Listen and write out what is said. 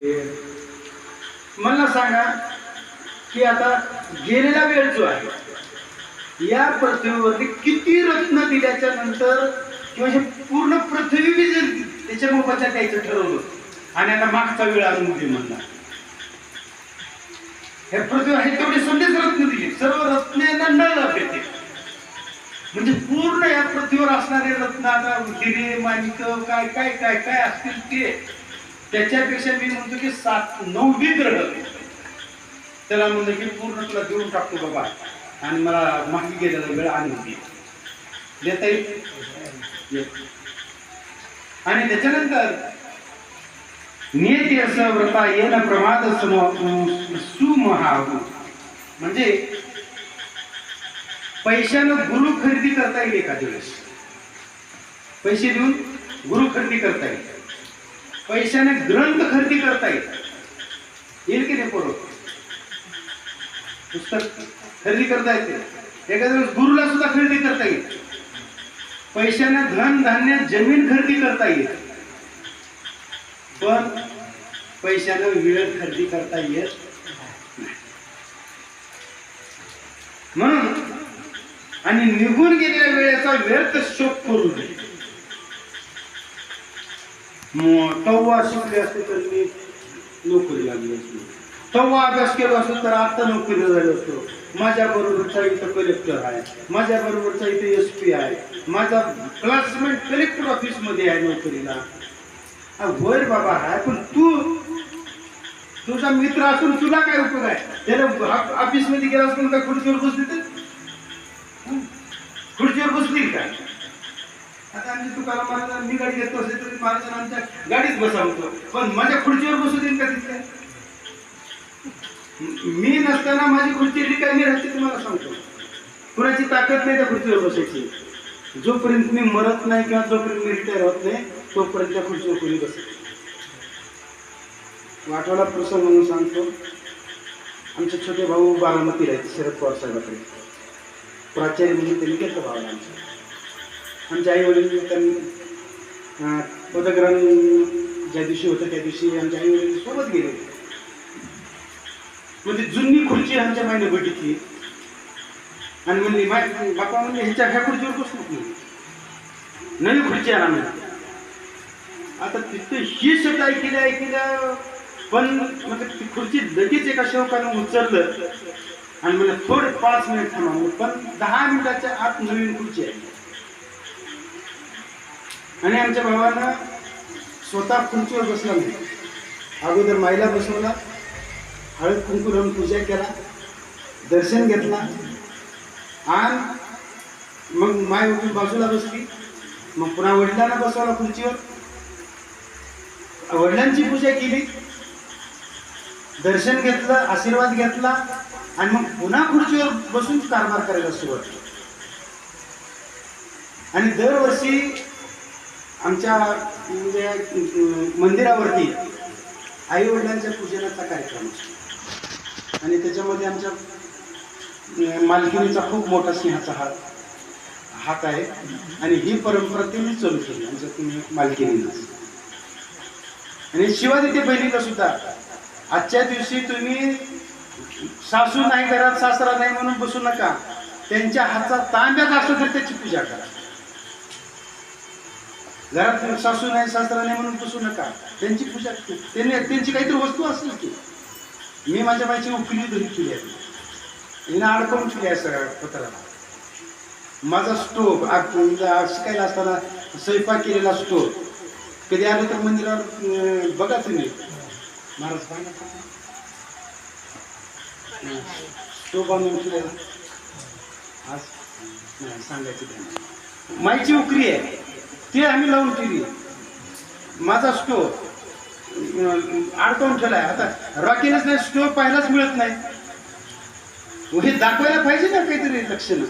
मला सांगा की आता गेलेला वेळ जो आहे या पृथ्वीवरती किती रत्न दिल्याच्या नंतर किंवा हे पूर्ण पृथ्वी बी जर त्याच्या मोबदल्यात द्यायचं ठरवलं आणि आता मागचा वेळ आणून दे म्हणला, हे पृथ्वी आहे तेवढे सगळेच रत्न दिले, सर्व रत्नांना न लाभते म्हणजे पूर्ण या पृथ्वीवर असणारे रत्न आता हिरे माणिक काय काय काय काय असतील ते त्याच्यापेक्षा मी म्हणतो की 7-9 ग्रह त्याला म्हणतो की पूर्ण तुला देऊन टाकतो बाबा आणि मला मागे गेलेला वेळ आणून देता येईल. आणि त्याच्यानंतर नियती असं व्रता येन प्रमाद सुमहाहू म्हणजे पैशानं गुरु खरेदी करता येईल. एखाद्या वेळेस पैसे देऊन गुरु खरेदी करता येईल, पैशाने ग्रंथ खरेदी करता येईल की नाही? पोरं पुस्तक खरेदी करता येते, एखाद्या वेळेस गुरुला सुद्धा खरेदी करता येईल, पैशाने धन धान्य जमीन खरेदी करता येईल, पण पैशाने वेळ खरेदी करता येत नाही. म्हणून आणि निघून गेलेल्या वेळेचा व्यर्थ शोक करू नये. तेव्हा शिकले असते तर मी नोकरी लागली असतो, तेव्हा अभ्यास केला असतो तर आता नोकरीला झालो असतो, माझ्या बरोबरचा इथं कलेक्टर आहे, माझ्या बरोबरचा इथे SP आहे, माझा क्लासमेट कलेक्टर ऑफिस मध्ये आहे नोकरीला. होय बाबा आहे, पण तुझा मित्र असून तुला काय उपयोग आहे? त्याला ऑफिस मध्ये गेला असून काय खुर्चीवर बसली तर खुर्चीवर बसली काय? आता आमची तुकाराम महाराज मी गाडी घेतो असेल तर महाराज आमच्या गाडीत बसावतो, पण माझ्या खुर्चीवर बसू देईल का तिथे? मी नसताना माझी खुर्ची रिकामी राहते तुम्हाला सांगतो. कुणाची ताकद नाही त्या खुर्चीवर बसायची. जोपर्यंत मी मरत नाही किंवा जोपर्यंत मी रिटायर होत नाही तोपर्यंत त्या खुर्चीवर कोणी बसत. आठवडा प्रसंग म्हणून सांगतो. आमचे छोटे भाऊ बारामतीला आहेत, शरद पवार साहेबाकडे प्राचार्य म्हणून त्यांनी घेतलं भावाला. आमच्या आई वडील त्यांनी पदग्रहण ज्या दिवशी होतं त्या दिवशी आमच्या आई वडील सोबत गेले. म्हणजे जुनी खुर्ची आमच्या माईने बघितली आणि म्हणली बापा म्हणजे ह्या खुर्चीवर बसलो नाही, नवी खुर्ची आला म्हणजे. आता तिथे ही शब्द ऐकल्या पण म्हणजे ती खुर्ची लगेच एका सेवकानं उचललं आणि म्हणजे थोडे 5 मिनिट थांबवलं, पण 10 मिनिटाच्या आत नवीन खुर्ची आहे. आणि आमच्या भावानं स्वतः खुर्चीवर बसला नाही, अगोदर माईला बसवला, हळद कुंकू लावून पूजा केला, दर्शन घेतला आणि मग माय उठून बाजूला बसली. मग पुन्हा वडिलांना बसवला खुर्चीवर, वडिलांची पूजा केली, दर्शन घेतलं, आशीर्वाद घेतला आणि मग पुन्हा खुर्चीवर बसून कारभार करायला सुरुवात केली. आणि दरवर्षी आमच्या म्हणजे मंदिरावरती आई वडिलांच्या पूजनाचा कार्यक्रम असतो आणि त्याच्यामध्ये आमच्या मालकिनीचा खूप मोठा सिंहाचा हात आहे आणि ही परंपरा त्यांनी चालू केली आमच्या मालकिनीनं. आणि शिवादित्य बहिणीला सुद्धा आजच्या दिवशी तुम्ही सासू नाही घरात सासरा नाही म्हणून बसू नका, त्यांच्या हातचा तांब्यात असतो तर त्याची पूजा करा. घरात सासू नाही सासरा नाही म्हणून बसू नका, त्यांची पूजा. त्यांची काहीतरी वस्तू असेल की. मी माझ्या बाईची उकली धरी केली आहे, हिनं अडकवून ठेवली आहे सगळ्या पत्राला. माझा स्टोव शिकायला असताना स्वयंपाक केलेला स्टोव कधी आलं तर मंदिरावर बघा तुम्ही महाराज स्टोव बांधून ठेवलेला आज नाही सांगायची. माईची उकरी आहे ते आम्ही लावून ठेवली. माझा स्टोव अडकवून ठेवलाय. आता रॉकेलच नाही, स्टोव पाहायलाच मिळत नाही, हे दाखवायला पाहिजे ना काहीतरी लक्षण.